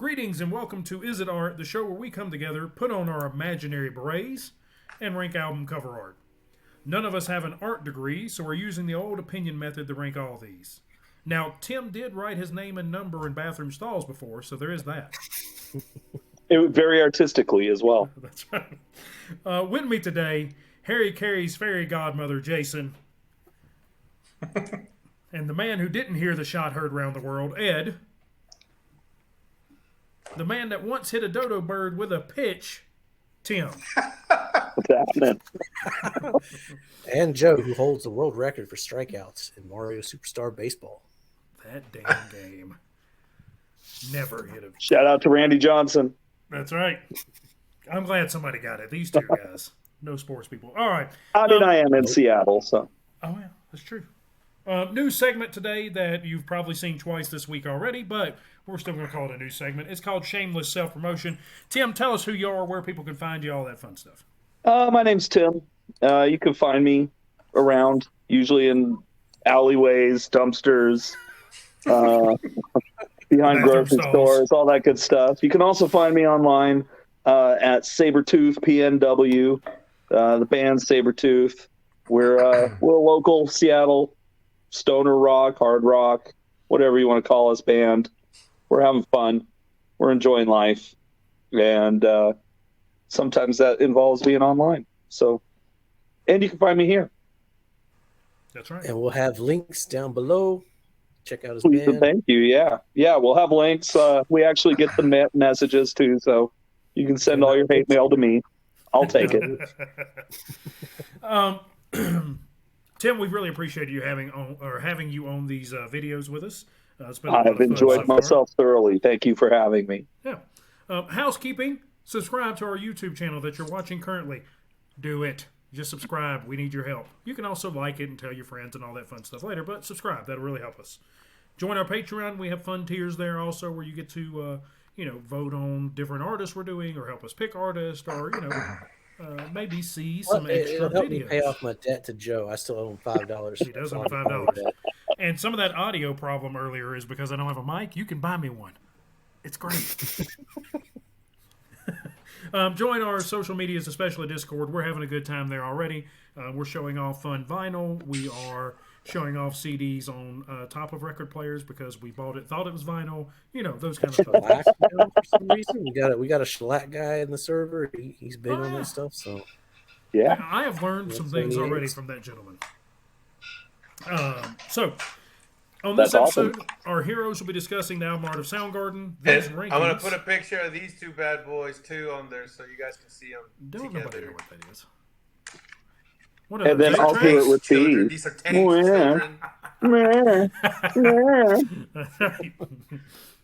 Greetings and welcome to Is It Art, the show where we come together, put on our imaginary berets, and rank album cover art. None of us have an art degree, so we're using the old opinion method to rank all these. Now, Tim did write his name and number in bathroom stalls before, so there is that. Very artistically as well. That's right. With me today, Harry Carey's fairy godmother, Jason. And the man who didn't hear the shot heard round the world, Ed. The man that once hit a dodo bird with a pitch, Tim. What's happening? And Joe, who holds the world record for strikeouts in Mario Superstar Baseball. That damn game. Never hit him. Shout out to Randy Johnson. That's right. I'm glad somebody got it. These two guys. No sports people. All right. I mean, I am in Seattle, so. Oh, yeah, that's true. New segment today that you've probably seen twice this week already, but we're still going to call it a new segment. It's called Shameless Self-Promotion. Tim, tell us who you are, where people can find you, all that fun stuff. My name's Tim. You can find me around, usually in alleyways, dumpsters, behind grocery stores, all that good stuff. You can also find me online at Sabretooth PNW, the band Sabretooth. We're a local Seattle stoner rock, hard rock, whatever you want to call us band. We're having fun. We're enjoying life. And sometimes that involves being online. So, and you can find me here. That's right. And we'll have links down below. Check out his Please band. Thank you. Yeah, we'll have links. We actually get the messages too, so you can send all your hate mail to me. I'll take it. Tim, we really appreciate you having you on these videos with us. It's been I've enjoyed myself thoroughly. Thank you for having me. Yeah. Housekeeping, subscribe to our YouTube channel that you're watching currently. Do it. Just subscribe. We need your help. You can also like it and tell your friends and all that fun stuff later, but subscribe. That'll really help us. Join our Patreon. We have fun tiers there also where you get to, vote on different artists we're doing or help us pick artists or, maybe see some extra It'll help videos. me pay off my debt to Joe. I still owe him $5. He does owe $5. And some of that audio problem earlier is because I don't have a mic. You can buy me one. It's great. Join our social medias, especially Discord. We're having a good time there already. We're showing off fun vinyl. We are showing off CDs on top of record players because we bought it, thought it was vinyl. Those kind of stuff. For some reason, we got a shellac guy in the server. He's big on that stuff. So yeah, I have learned some things already from that gentleman. So on this episode, our heroes will be discussing the album art of Soundgarden. I'm going to put a picture of these two bad boys too on there so you guys can see them. Don't nobody know what that is. And then I'll do it with these. These are teenage children.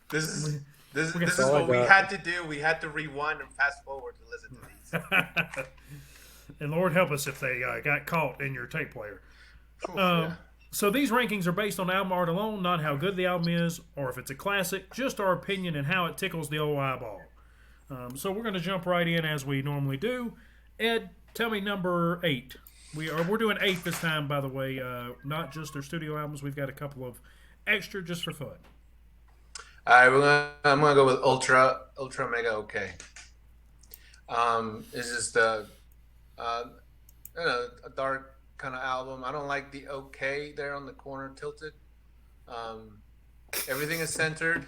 This is what we had to do. We had to rewind and fast forward to listen to these. And Lord help us if they got caught in your tape player. Yeah. So these rankings are based on album art alone, not how good the album is or if it's a classic, just our opinion and how it tickles the old eyeball. So we're going to jump right in as we normally do. Ed, tell me number 8. We're doing 8 this time, by the way, not just their studio albums. We've got a couple of extra just for fun. All right, I'm gonna go with Ultra Mega OK. It's just a dark kind of album. I don't like the OK there on the corner tilted. Everything is centered,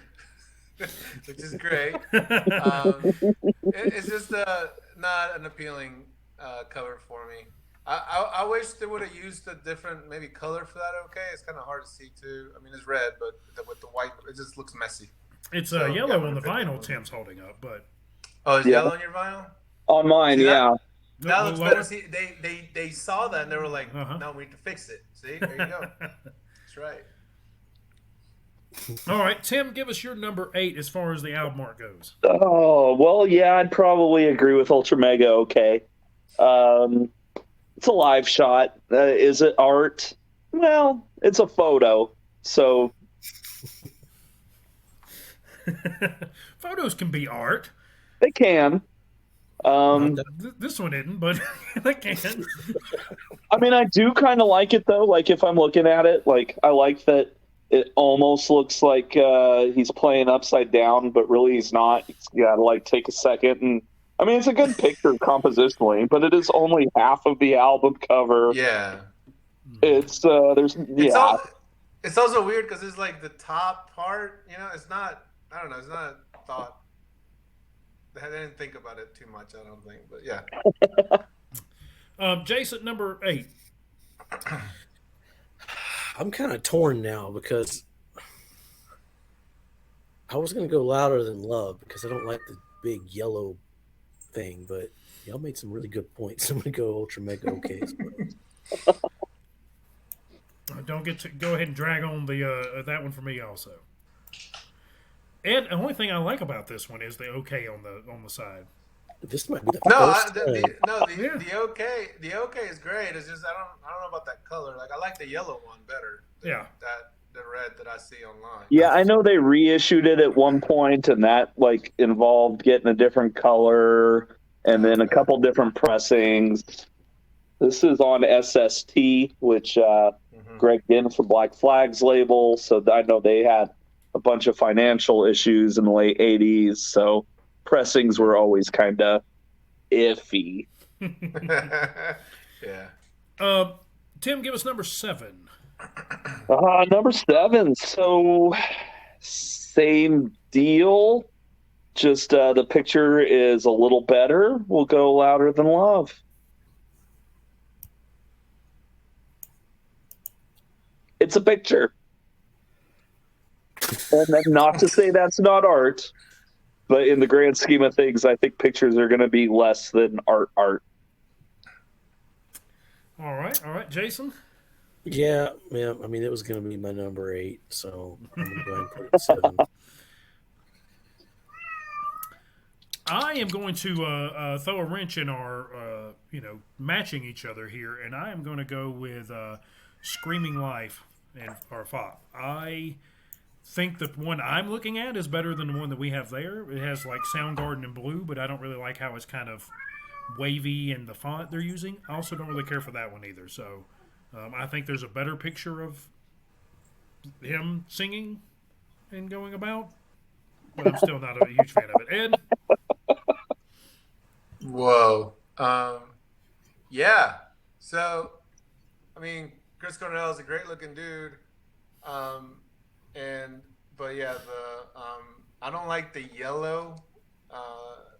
which is great. It's just not an appealing cover for me. I wish they would have used a different maybe color for that. OK, it's kind of hard to see too. I mean, it's red, but with the white, it just looks messy. It's yellow on the vinyl Tim's holding up, but it's yellow on your vinyl. On mine, yeah. That looks better. See, they saw that and they were like, "No, we need to fix it." See, there you go. That's right. All right, Tim, give us your number 8 as far as the album art goes. Oh well, yeah, I'd probably agree with Ultra Mega. Okay. It's a live shot. Is it art? Well, it's a photo. So photos can be art. They can. This one isn't, but they can. I mean, I do kind of like it though. Like if I'm looking at it, like I like that It almost looks like he's playing upside down, but really he's not. He's got to like take a second, and I mean it's a good picture compositionally, but it is only half of the album cover. Yeah. It's there's It's yeah. all. It's also weird because it's like the top part. It's not. I don't know. It's not thought. I didn't think about it too much. I don't think, but yeah. Jason, number 8. I'm kind of torn now because I was going to go Louder Than Love because I don't like the big yellow thing, but y'all made some really good points. I'm going to go Ultra Mega OK. Don't go ahead and drag on the that one for me also. And the only thing I like about this one is the OK on the side. This might be the No, first time. the OK is great. It's just I don't know about that color. Like I like the yellow one better. The red that I see online. Yeah, I know they reissued it at one point, and that like involved getting a different color and then a couple different pressings. This is on SST, which Greg did for Black Flag's label, so I know they had a bunch of financial issues in the late 80s, so pressings were always kind of iffy. Yeah. Tim, give us number 7. Number 7, so same deal, just the picture is a little better. We'll go Louder Than Love. It's a picture. And then not to say that's not art, but in the grand scheme of things, I think pictures are going to be less than art. All right, Jason. Yeah. I mean, it was going to be my number 8, so I'm going to go ahead and put it at 7. I am going to throw a wrench in our, matching each other here, and I am going to go with Screaming Life and our FOP. I think the one I'm looking at is better than the one that we have there. It has like Soundgarden in blue, but I don't really like how it's kind of wavy and the font they're using. I also don't really care for that one either. So I think there's a better picture of him singing and going about, but I'm still not a huge fan of it. Ed? Whoa. Yeah. So, I mean, Chris Cornell is a great looking dude. But yeah, I don't like the yellow.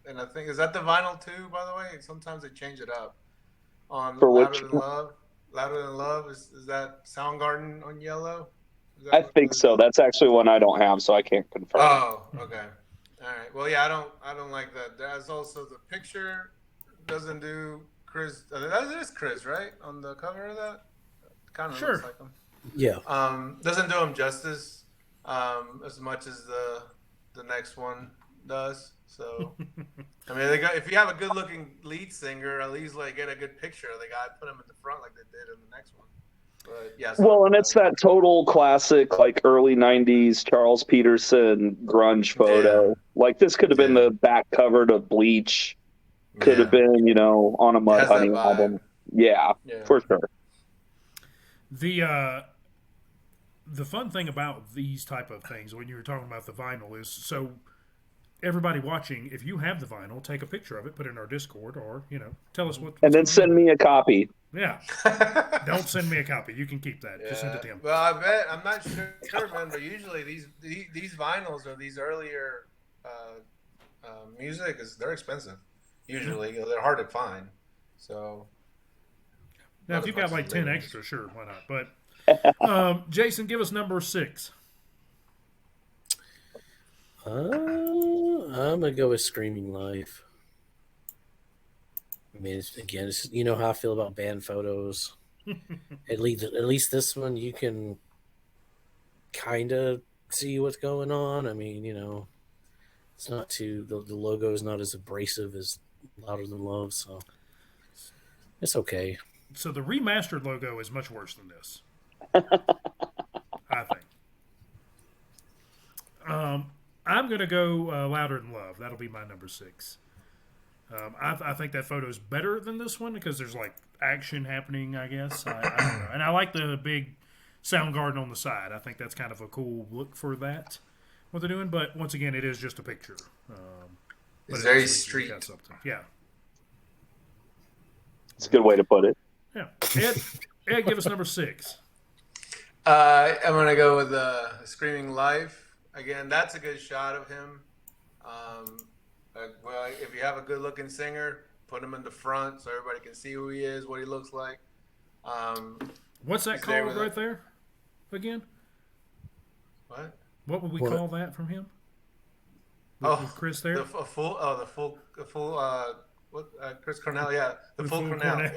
And I think, is that the vinyl too, by the way? Sometimes they change it up. On For Louder which Than Love. Louder Than Love, is that Soundgarden on yellow? I think so. That's actually one I don't have, so I can't confirm. Oh, okay. All right. Well, yeah, I don't like that. There's also the picture doesn't do Chris. That is Chris, right? On the cover of that, kind of looks like him. Yeah. Doesn't do him justice as much as the next one does. So, I mean, if you have a good-looking lead singer, at least like get a good picture of the guy, put him at the front like they did in the next one. But yeah. Well, and it's that total classic, like early '90s Charles Peterson grunge photo. Yeah. Like this could have been the back cover to Bleach. Could have been, on a Mudhoney album. Yeah, for sure. The fun thing about these type of things, when you were talking about the vinyl, is so everybody watching, if you have the vinyl, take a picture of it, put it in our Discord, or tell us what. And then send me a copy. Yeah. Don't send me a copy. You can keep that. Just send it to him. Well, I bet I'm not sure, man. But usually these vinyls or these earlier music they're expensive. Usually they're hard to find. So now, if you've got like 10 extra, sure, why not? But Jason, give us number 6. I'm gonna go with Screaming Life. I mean, it's you know how I feel about band photos. At least this one, you can kind of see what's going on. I mean, it's not too the logo is not as abrasive as Louder Than Love, so it's okay. So the remastered logo is much worse than this, I think. I'm going to go Louder Than Love. That'll be my number 6. I think that photo is better than this one because there's like action happening, I guess. I don't know. And I like the big Soundgarden on the side. I think that's kind of a cool look for that, what they're doing. But once again, it is just a picture. But It's it very is sweet. street. Got something. Yeah. It's a good way to put it. Yeah. Ed, give us number 6. I'm gonna go with Screaming Life again. That's a good shot of him. Well, if you have a good-looking singer, put him in the front so everybody can see who he is, what he looks like. What's that called right there? Again? What? What would we call that from him? With Chris there? The full. Chris Cornell, yeah, the full Cornell.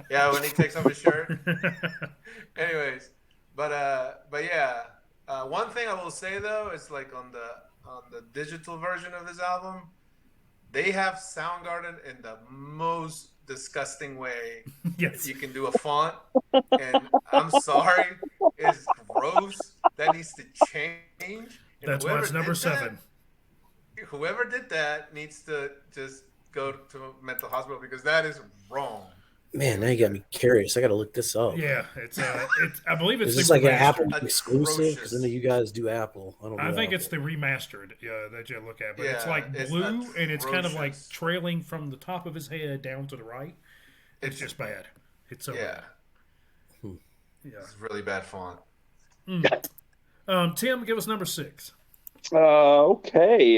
Yeah, when he takes off his shirt. Anyways, but yeah, one thing I will say though is like on the digital version of this album, they have Soundgarden in the most disgusting way. Yes. You can do a font, and I'm sorry, it's gross. That needs to change. And That's why it's number 7. Whoever did that needs to just go to a mental hospital because that is wrong. Man, now you got me curious. I got to look this up. Yeah, it's I believe it's Is this the like an remastered. Apple exclusive? Because I know you guys do Apple. I don't. I think Apple. it's the remastered that you look at, but it's Yeah, like it's blue and it's kind of like atrocious. trailing from the top of his head down to the right. It's just bad. It's so Yeah, bad. Yeah. it's really bad font. Tim, give us number 6. Okay.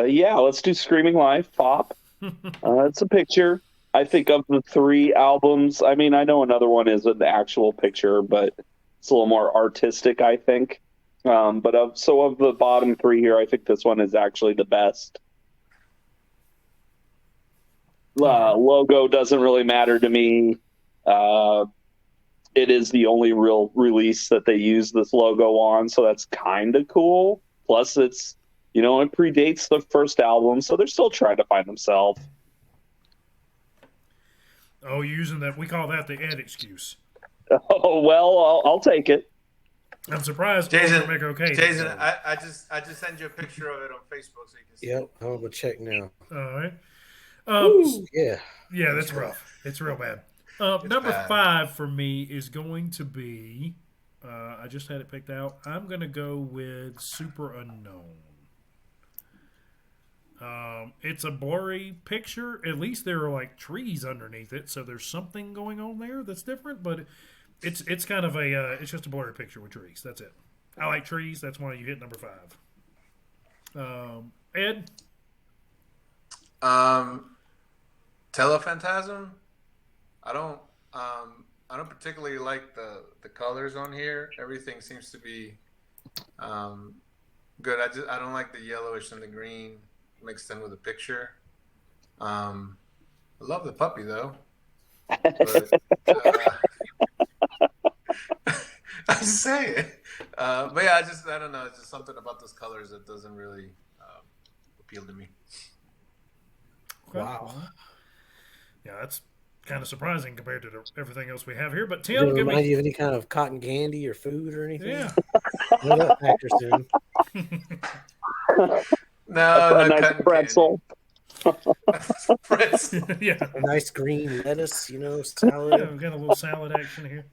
Yeah, let's do Screaming Life, Pop. It's a picture. I think of the 3 albums. I mean, I know another one is an actual picture, but it's a little more artistic, I think. But of the bottom 3 here, I think this one is actually the best. Logo doesn't really matter to me. It is the only real release that they use this logo on, so that's kind of cool. Plus, it's, it predates the first album, so they're still trying to find themselves. Oh, you're using that. We call that the Ed excuse. Oh, well, I'll take it. I'm surprised. Jason, Make okay. Jason, I just sent you a picture of it on Facebook so you can see. Yep, I'm gonna check now. All right. Ooh, yeah. Yeah, that's rough. It's real bad. Number bad. 5 for me is going to be. I just had it picked out. I'm going to go with Super Unknown. It's a blurry picture. At least there are like trees underneath it, so there's something going on there that's different. But it's kind of a it's just a blurry picture with trees. That's it. I like trees. That's why you hit number 5. Ed. Telephantasm. I don't particularly like the colors on here. Everything seems to be good. I don't like the yellowish and the green mixed in with the picture. I love the puppy though. But, I'm just saying. But yeah, I don't know. It's just something about those colors that doesn't really appeal to me. Wow. Yeah, that's kind of surprising compared to everything else we have here. But Does Tim, it give remind me. you of any kind of cotton candy or food or anything? Yeah. What up, actor soon? No, A nice pretzel. pretzel. Yeah. A nice green lettuce, Yeah, salad. we got a little salad action here.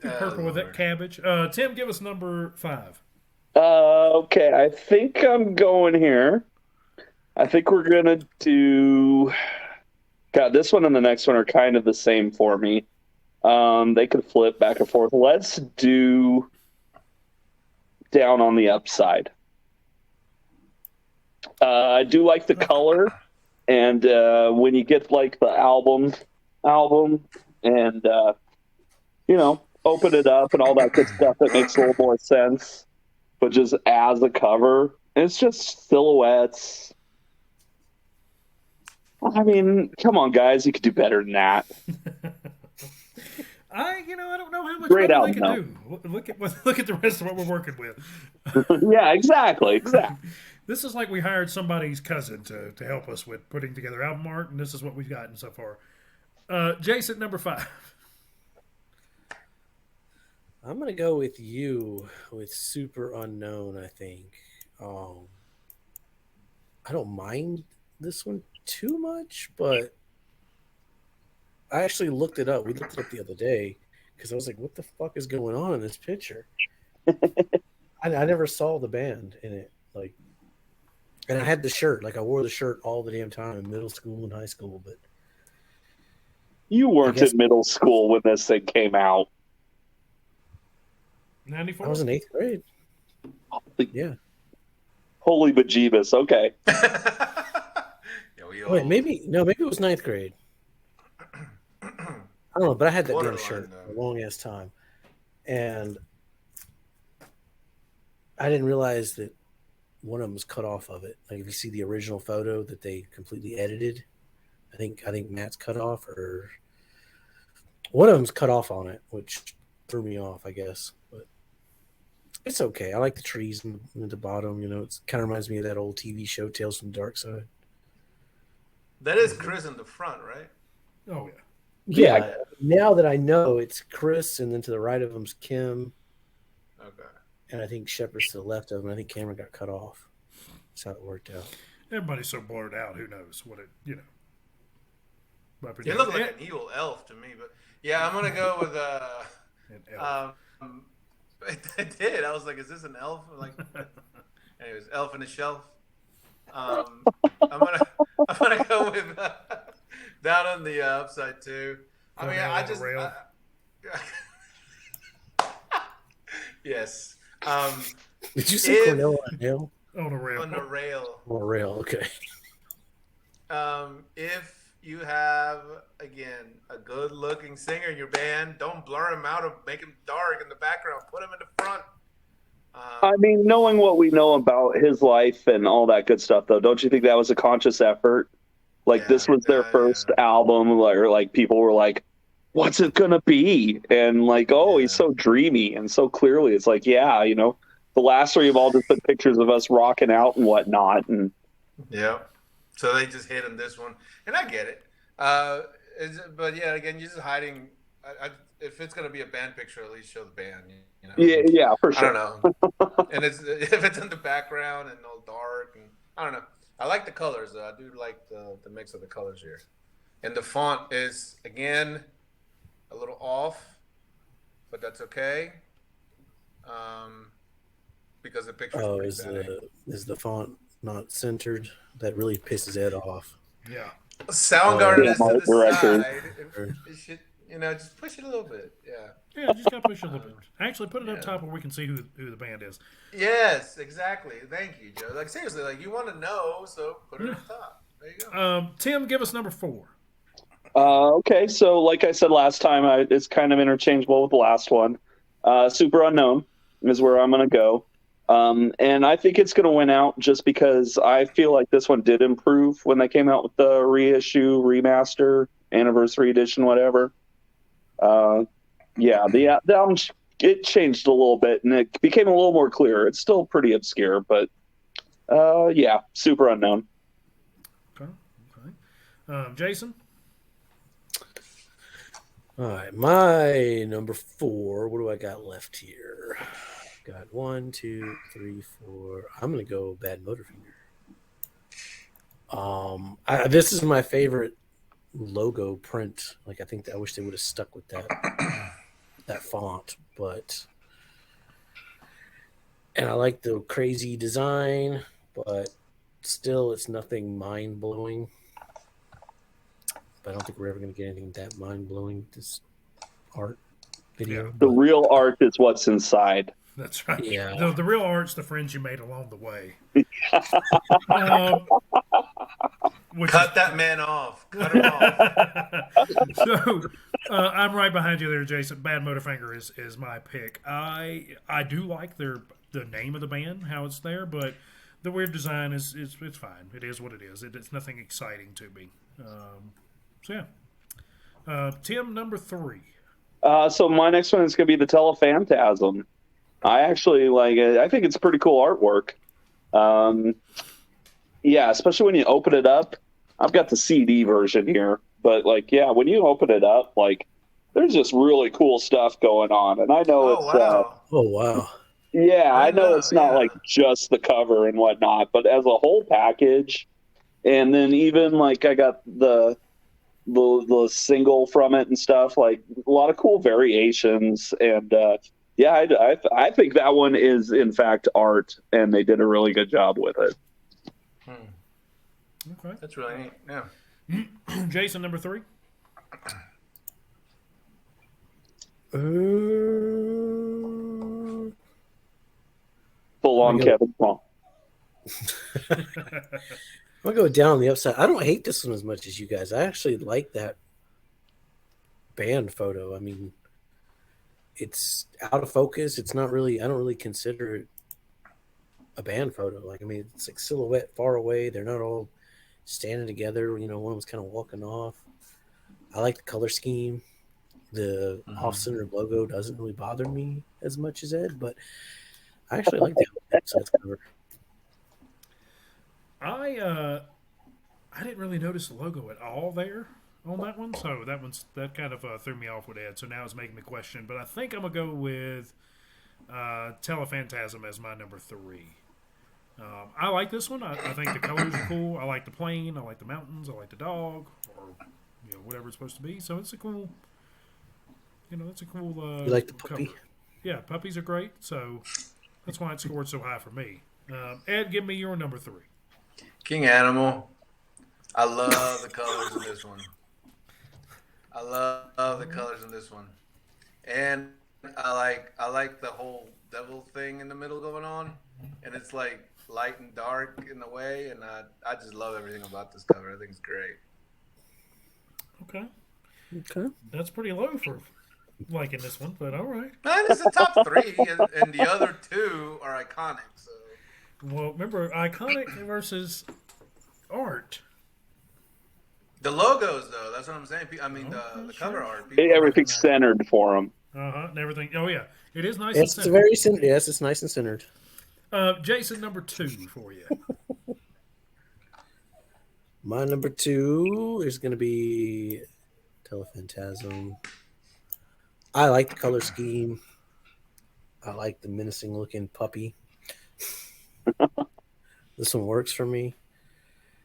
Purple with that Lord. cabbage. Tim, give us number 5. Okay, I think I'm going here. I think we're going to do... God, this one and the next one are kind of the same for me. They could flip back and forth. Let's do Down on the Upside. I do like the color, and when you get like the album, and open it up and all that good stuff, it makes a little more sense. But just as a cover, it's just silhouettes. I mean, come on, guys, you could do better than that. I don't know how much Great better they album, can do. Look at the rest of what we're working with. Yeah, exactly. This is like we hired somebody's cousin to help us with putting together album art, and this is what we've gotten so far. Jason, number 5. I'm gonna go with you with Super Unknown. I think. I don't mind this one too much, but I actually looked it up. We looked it up the other day because I was like, what the fuck is going on in this picture? I never saw the band in it. Like, and I had the shirt. Like, I wore the shirt all the damn time in middle school and high school. But You weren't in middle school when this thing came out. 94? I was in 8th grade. Yeah. Holy bejeebus. Okay. Wait, maybe it was 9th grade. I don't know, but I had that damn shirt for a long ass time. And I didn't realize that one of them was cut off of it. Like, if you see the original photo that they completely edited, I think Matt's cut off, or one of them's cut off on it, which threw me off, I guess. But it's okay. I like the trees at the bottom. You know, it kind of reminds me of that old TV show, Tales from the Dark Side. That is Chris in the front, right? Oh, yeah. Yeah. Now that I know, it's Chris, and then to the right of him's Kim. Okay. And I think Shepard's to the left of him. I think Cameron got cut off. That's how it worked out. Everybody's so blurred out. Who knows what it, you know. It looked like an evil elf to me, but yeah, I'm gonna go with an elf. I did. I was like, is this an elf? Like, anyways, elf in a shelf. I'm gonna go with down on the upside too. I mean, I just yes. Did you say Cornell on a rail? On a rail. On a rail. On a rail. Okay. If you have, again, a good-looking singer in your band, don't blur him out or make him dark in the background. Put him in the front. I mean, knowing what we know about his life and all that good stuff, though, don't you think that was a conscious effort? Like, this was their first album, or like people were like, what's it going to be? And like, oh, he's so dreamy and so clearly. It's like, yeah, you know, the last three have all just put pictures of us rocking out and whatnot. And yeah. So they just hit him this one, and I get it. But yeah, again, you're just hiding. If it's gonna be a band picture, at least show the band. You know? Yeah, for sure. I don't know. And if it's in the background and all dark, and I don't know. I like the colors though. I do like the mix of the colors here, and the font is again a little off, but that's okay. Because the picture is the font not centered? That really pisses Ed off. Yeah. Soundgarden is to the side. It should, you know, just push it a little bit. Yeah. Yeah, just gotta push it a little bit. Actually, put it up top where we can see who the band is. Yes, exactly. Thank you, Joe. Like, seriously, like, you want to know, so put it up top. There you go. Tim, give us number 4. Okay, so like I said last time, it's kind of interchangeable with the last one. Super Unknown is where I'm going to go. And I think it's going to win out just because I feel like this one did improve when they came out with the reissue, remaster, anniversary edition, whatever. The album, it changed a little bit and it became a little more clear. It's still pretty obscure, but Super Unknown. Okay. Jason? All right, my number 4. What do I got left here? Got 1, 2, 3, 4. I'm gonna go Bad Motorfinger. This is my favorite logo print. Like, I wish they would have stuck with that font, and I like the crazy design, but still, it's nothing mind blowing. But I don't think we're ever gonna get anything that mind blowing. This art video. Yeah. The real art is what's inside. That's right. Yeah. The real art's the friends you made along the way. Cut that man off. Cut him off. So I'm right behind you there, Jason. Bad Motorfinger is my pick. I do like the name of the band, how it's there, but the weird design is it's fine. It is what it is. It's nothing exciting to me. Tim, number 3. So my next one is going to be the Telephantasm. I actually like it. I think it's pretty cool artwork. Especially when you open it up. I've got the CD version here, but when you open it up, there's just really cool stuff going on. And I know wow. Yeah, I know it's not like just the cover and whatnot, but as a whole package, and then even I got the the single from it and stuff. Like a lot of cool variations, and yeah, I think that one is in fact art, and they did a really good job with it. Okay. That's really neat. Yeah. Jason, number 3. Full on Kevin Small. I'll go down the upside. I don't hate this one as much as you guys. I actually like that band photo. I mean, it's out of focus. It's not really, I don't really consider it a band photo. Like, I mean, it's like silhouette far away. They're not all standing together. You know, one was kind of walking off. I like the color scheme. The off-center logo doesn't really bother me as much as Ed, but I actually like the upside cover. I didn't really notice the logo at all there on that one, so that kind of threw me off with Ed. So now it's making me question. But I think I'm gonna go with Telephantasm as my number 3. I like this one. I think the colors are cool. I like the plane. I like the mountains. I like the dog, or whatever it's supposed to be. So it's a cool. It's a cool. You like the puppy? Cover. Yeah, puppies are great. So that's why it scored so high for me. Ed, give me your number 3. King Animal. I love the colors in this one. I love the colors in this one, and I like the whole devil thing in the middle going on, and it's like light and dark in a way, and I just love everything about this cover. I think it's great. Okay. That's pretty low for liking this one, but all right. It's the top 3, and the other 2 are iconic. So. Well, remember, iconic versus art. The logos, though, that's what I'm saying. I mean, the cover art. Everything's centered for them. And everything. Oh, yeah. It is nice It's and centered. very centered. Yes, it's nice and centered. Jason, number 2 for you. My number 2 is going to be Telephantasm. I like the color scheme. I like the menacing looking puppy. This one works for me.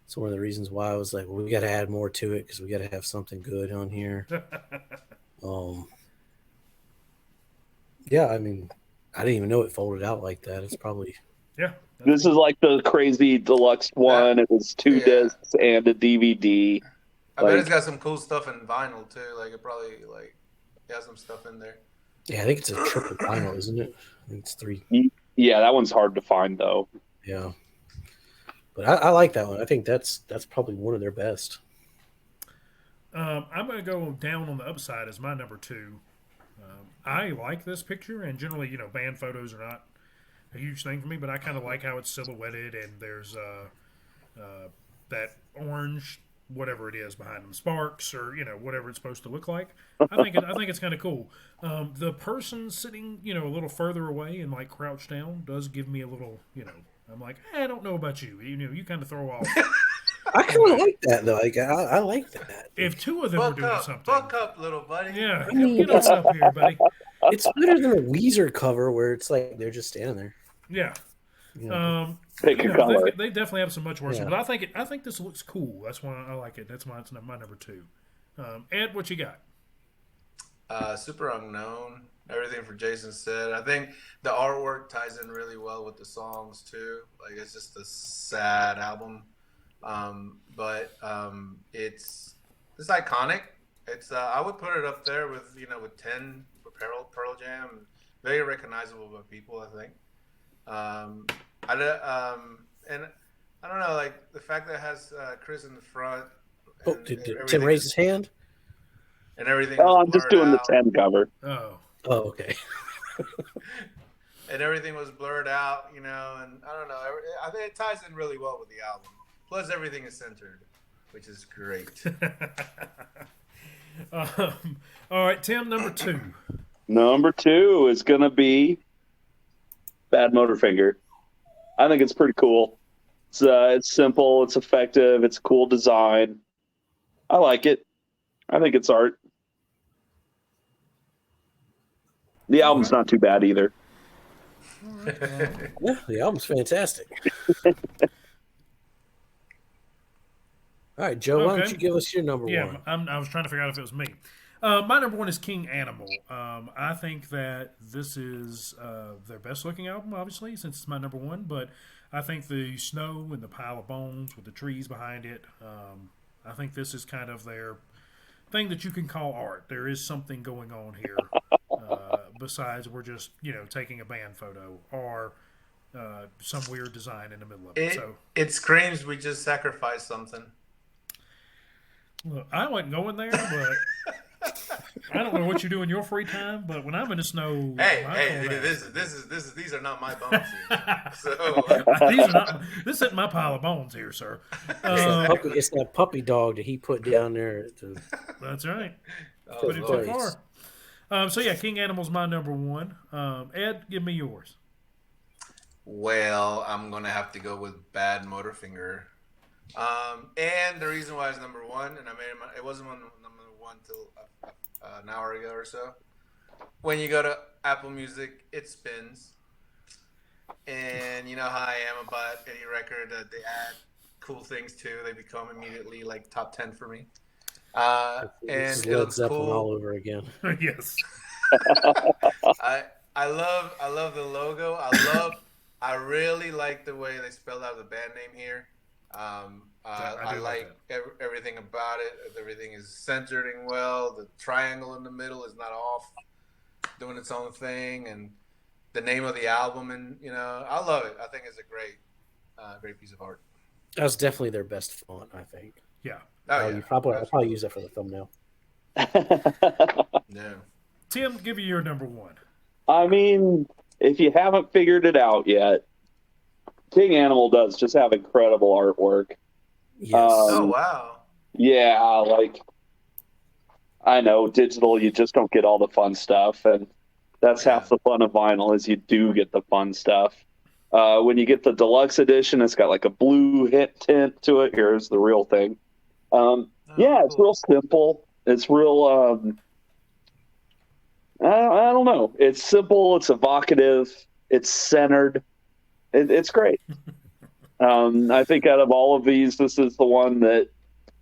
It's one of the reasons why I was like, well, we got to add more to it because we got to have something good on here. Yeah, I mean, I didn't even know it folded out like that. It's probably This is like the crazy deluxe one. It was 2 discs and a DVD. I bet it's got some cool stuff in vinyl too. Like it probably has some stuff in there. Yeah, I think it's a triple vinyl, isn't it? I think it's 3. Yeah, that one's hard to find though. Yeah, but I like that one. I think that's probably one of their best. I'm going to go down on the upside as my number 2. I like this picture, and generally, band photos are not a huge thing for me, but I kind of like how it's silhouetted, and there's that orange, whatever it is behind them, sparks or whatever it's supposed to look like. I think it's kind of cool. The person sitting a little further away and like crouched down does give me a little I'm like, I don't know about you. You kind of throw off. I kind of like that though. Like I like that. If 2 of them were doing something, buck up, little buddy. Yeah, get on up here, buddy. It's better than a Weezer cover where it's like they're just standing there. Yeah. Pick your color. They definitely have some much worse, but I think this looks cool. That's why I like it. That's why it's my number 2. Ed, what you got? Super Unknown. Everything for Jason said. I think the artwork ties in really well with the songs too. Like it's just a sad album, but it's iconic. It's I would put it up there with with 10 for Pearl Jam. Very recognizable by people, I think. And I don't know, like the fact that it has Chris in the front. Oh, did Tim raise his hand? And everything. Oh, I'm just doing the 10 cover. Oh, okay. And everything was blurred out, and I don't know. I think it ties in really well with the album. Plus, everything is centered, which is great. All right, Tim, number 2. Number 2 is going to be Bad Motorfinger. I think it's pretty cool. It's simple, it's effective, it's a cool design. I like it. I think it's art. The album's not too bad either. Yeah, the album's fantastic. All right, Joe, why don't Okay. you give us your number Yeah, one? I was trying to figure out if it was me. My number one is King Animal. I think that this is their best looking album, obviously, since it's my number one. But I think the snow and the pile of bones with the trees behind it, I think this is kind of their thing that you can call art. There is something going on here besides we're just, taking a band photo or some weird design in the middle of it. So It screams we just sacrificed something. look, I wasn't going there, but I don't know what you do in your free time, but when I'm in the snow, Hey, these are not my bones here. So this isn't my pile of bones here, sir. It's that puppy dog that he put down there. That's right. oh, Put it too Lord. far. So yeah, King Animal's my number one. Ed, give me yours. Well, I'm gonna have to go with Bad Motorfinger. And the reason why it's number one, and I made it wasn't number one till an hour ago or so. When you go to Apple Music, it spins, and you know how I am about any record that they add cool things to, they become immediately like top 10 for me. And It's it Led looks Zeppelin all cool. over again. Yes. I love the logo. I really like the way they spelled out the band name here. I do like everything about it. Everything is centering well. The triangle in the middle is not off, doing its own thing, and the name of the album, and I love it. I think it's a great piece of art. That's definitely their best font, I think. Yeah. Oh yeah, I'll probably use that for the thumbnail. no. Tim, give you your number one. I mean, if you haven't figured it out yet, King Animal does just have incredible artwork. Yes. Oh wow. Yeah, like I know digital, you just don't get all the fun stuff, and that's half the fun of vinyl is you do get the fun stuff. When you get the deluxe edition, it's got like a blue hit tint to it. Here's the real thing. It's cool. real simple. It's real. I don't know. It's simple. It's evocative. It's centered. It's great. I think out of all of these, this is the one that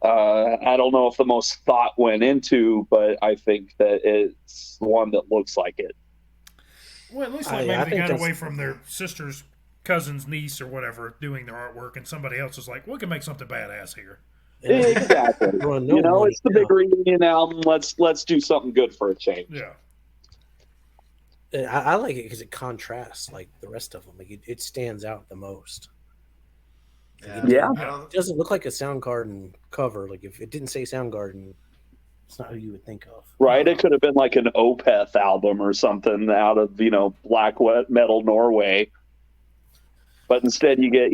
I don't know if the most thought went into, but I think that it's the one that looks like it. Well, at least I maybe they think got that's- away from their sister's cousin's niece or whatever doing their artwork, and somebody else is like, we can make something badass here. Exactly. Throwing no You know, money it's the down. big reunion album. Let's do something good for a change. Yeah. I like it because it contrasts like the rest of them. Like it stands out the most. Yeah. It doesn't look like a Soundgarden cover. Like if it didn't say Soundgarden, it's not who you would think of. Right? It could have been like an Opeth album or something out of, black metal Norway. But instead you get,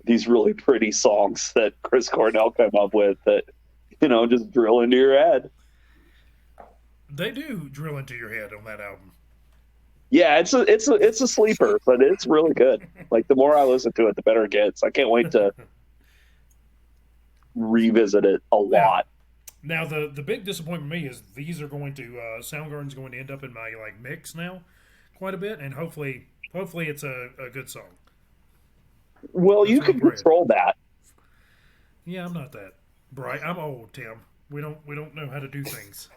these really pretty songs that Chris Cornell came up with that, just drill into your head. They do drill into your head on that album. Yeah, it's a sleeper, but it's really good. Like the more I listen to it, the better it gets. I can't wait to revisit it a lot. Now the big disappointment to me is these are going to Soundgarden's going to end up in my mix now quite a bit, and hopefully it's a good song. Well, That's you what can I'm praying. control that. Yeah, I'm not that bright. I'm old, Tim. We don't know how to do things.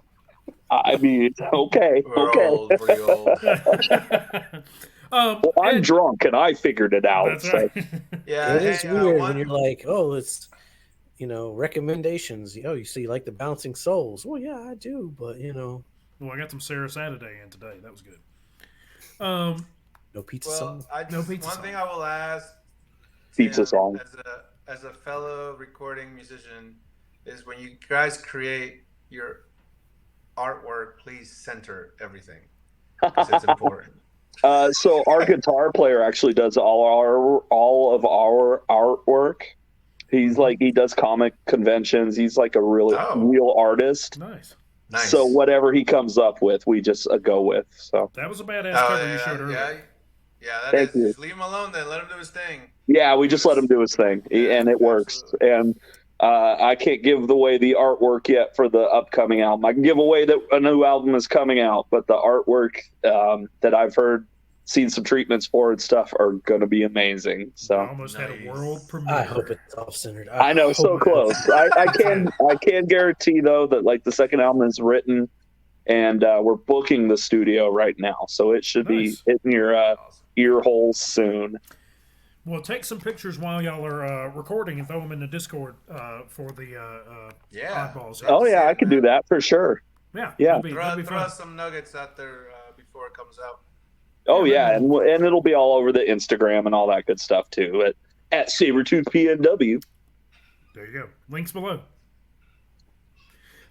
I mean, okay. We're old, pretty old. Well, I'm Ed- drunk and I figured it out. That's right. Yeah, It is hey, weird when you're like, oh, it's recommendations. You see, like the Bouncing Souls. Well, yeah, I do, but Well, I got some Sarah Saturday in today. That was good. no pizza well, song. No pizza one song. thing I will ask Pizza Tim, song. as a fellow recording musician is when you guys create your artwork, please center everything because it's important. So our guitar player actually does all of our artwork. He does comic conventions. He's like a real artist. Nice. Nice. So whatever he comes up with, we just go with. So That was a badass cover you showed earlier. Yeah, Thank you. Just leave him alone then. Let him do his thing. yeah, we just let him do his thing, and it works. Absolutely. And I can't give away the artwork yet for the upcoming album. I can give away that a new album is coming out, but the artwork that I've heard seen some treatments for and stuff are going to be amazing. So Almost had a world premiere. I hope it's off-centered. I know, so close. I can guarantee though that like the second album is written, and we're booking the studio right now, so it should be hitting your ear holes soon. Well, take some pictures while y'all are recording and throw them in the Discord for the oddballs. Oh yeah, I can do that for sure. Yeah. Throw us some nuggets out there before it comes out. Oh yeah, and it'll be all over the Instagram and all that good stuff too at Sabertooth PNW. There you go. Links below.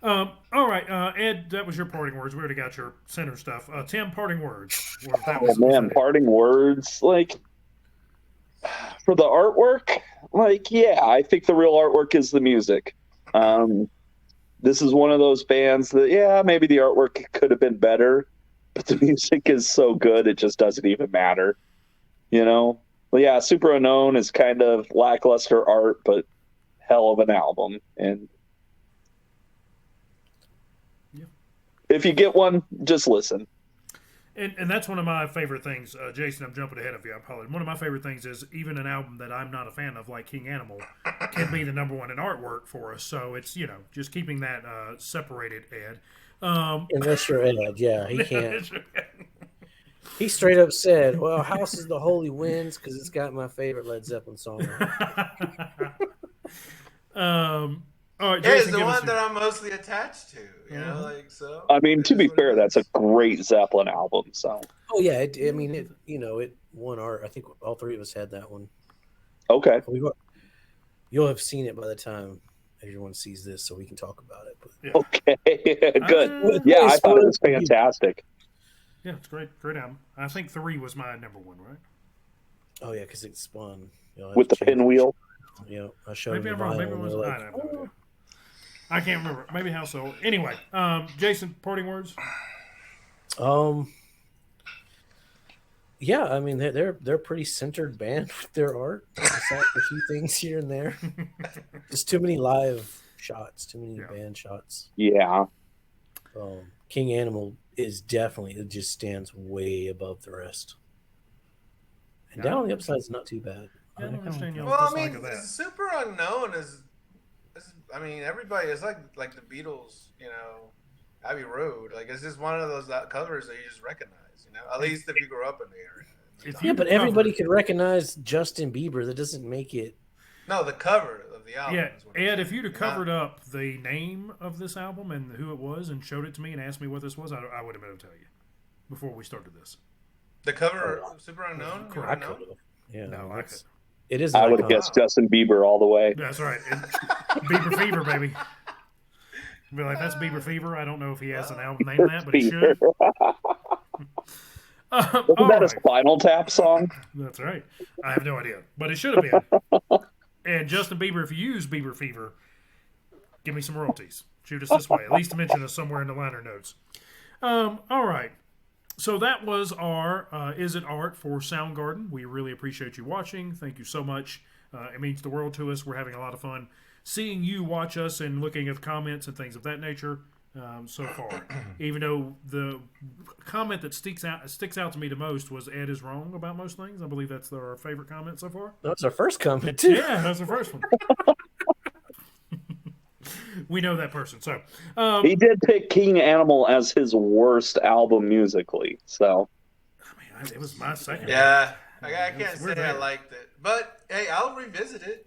All right, Ed, that was your parting words. We already got your center stuff. Tim, parting words. Parting words. Like, for the artwork, like, yeah, I think the real artwork is the music. This is one of those bands that, yeah, maybe the artwork could have been better, but the music is so good it just doesn't even matter. You know? Well, yeah, Super Unknown is kind of lackluster art, but hell of an album. And if you get one, just listen. And that's one of my favorite things. Jason, I'm jumping ahead of you. I apologize. One of my favorite things is even an album that I'm not a fan of, like King Animal, can be the number one in artwork for us. So it's, just keeping that separated, Ed. Unless you're Ed, yeah, he can't. He straight up said, well, House is the Holy Winds because it's got my favorite Led Zeppelin song. All right, Jason, Jason, it's the one that I'm mostly attached to, so. I mean, to be fair, that's a great Zeppelin album. So. Oh yeah, it won art. I think all three of us had that one. Okay. You'll have seen it by the time everyone sees this, so we can talk about it. But. Yeah. Okay, good. Yeah, I thought it was fantastic. Yeah, it's great album. I think 3 was my number one, right? Oh yeah, because it spun with the pinwheel. Yeah, I showed. Maybe I'm wrong. Maybe it was. I can't remember. Maybe House Soul. Anyway, Jason, parting words. Yeah, I mean they're pretty centered band with their art. Besides a few things here and there. Just too many live shots, too many band shots. Yeah. King Animal is definitely, it just stands way above the rest. And Down on the Upside is not too bad. I don't understand y'all. Well, I mean, Super Unknown is I mean, everybody is like the Beatles, Abbey Road. Like, it's just one of those covers that you just recognize, at least if you grew up in the area. Yeah, but everybody can recognize Justin Bieber. That doesn't make it. No, the cover of the album. Yeah, Ed, if you'd have covered up the name of this album and who it was and showed it to me and asked me what this was, I would have been able to tell you before we started this. The cover of Super Unknown? I could have. Yeah, no, I could. It is. I would have guessed Justin Bieber all the way. That's right. Bieber Fever, baby. Be like, that's Bieber Fever. I don't know if he has an album named that, but he should. Wasn't that a Spinal Tap song? That's right. I have no idea, but it should have been. And Justin Bieber, if you use Bieber Fever, give me some royalties. Shoot us this way. At least mention us somewhere in the liner notes. All right. So that was our Is It Art for Soundgarden. We really appreciate you watching. Thank you so much. It means the world to us. We're having a lot of fun seeing you watch us and looking at the comments and things of that nature so far. Even though the comment that sticks out to me the most was Ed is wrong about most things. I believe that's our favorite comment so far. That's our first comment, too. Yeah, that's the first one. We know that person. So he did pick King Animal as his worst album musically. So I mean, it was my second. Yeah, I can't say I liked it, but hey, I'll revisit it.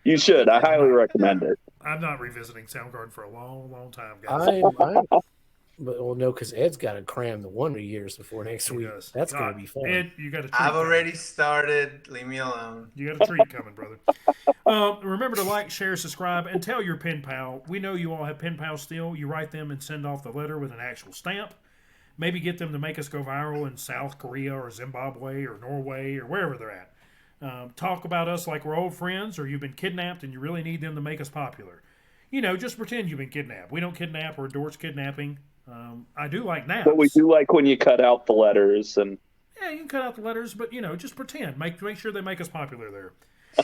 You should. I highly recommend it. I'm not revisiting Soundgarden for a long, long time, guys. No, because Ed's got to cram the Wonder Years before next week. That's going to be fun. Ed, you got a treat. I've already started. Leave me alone. You got a treat coming, brother. Remember to like, share, subscribe, and tell your pen pal. We know you all have pen pals still. You write them and send off the letter with an actual stamp. Maybe get them to make us go viral in South Korea or Zimbabwe or Norway or wherever they're at. Talk about us like we're old friends, or you've been kidnapped and you really need them to make us popular. Just pretend you've been kidnapped. We don't kidnap or endorse kidnapping. I do like naps. But we do like when you cut out the letters. And yeah, you can cut out the letters, but, just pretend. Make sure they make us popular there.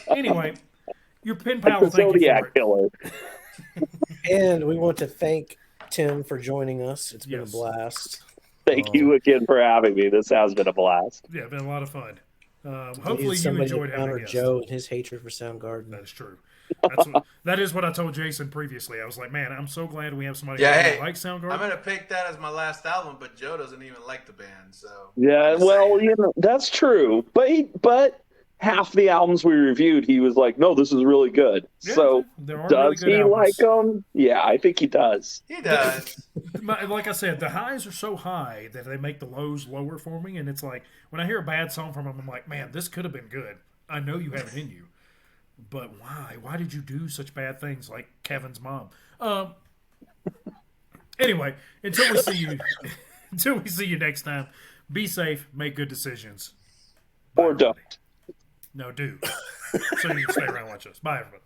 Anyway, your pen pal will thank you for it. Killer. And we want to thank Tim for joining us. It's been a blast. Thank you again for having me. This has been a blast. Yeah, been a lot of fun. We Hopefully need you somebody enjoyed to having counter us. Joe and his hatred for Soundgarden. That is true. That is what I told Jason previously. I was like, man, I'm so glad we have somebody Yeah, who hey, likes Soundgarden. I'm gonna pick that as my last album, but Joe doesn't even like the band, so Yeah, I'm just well, saying. that's true. But half the albums we reviewed, he was like, "No, this is really good." Yeah, So there are does really good he albums. like them? Yeah, I think he does. He does. Like I said, the highs are so high that they make the lows lower for me, and it's like when I hear a bad song from him, I'm like, man, this could have been good. I know you have it in you, but why? Why did you do such bad things like Kevin's mom? Anyway, until we see you next time, be safe, make good decisions. Bye, Or don't. everybody. No, do. So you can stay around and watch us. Bye, everybody.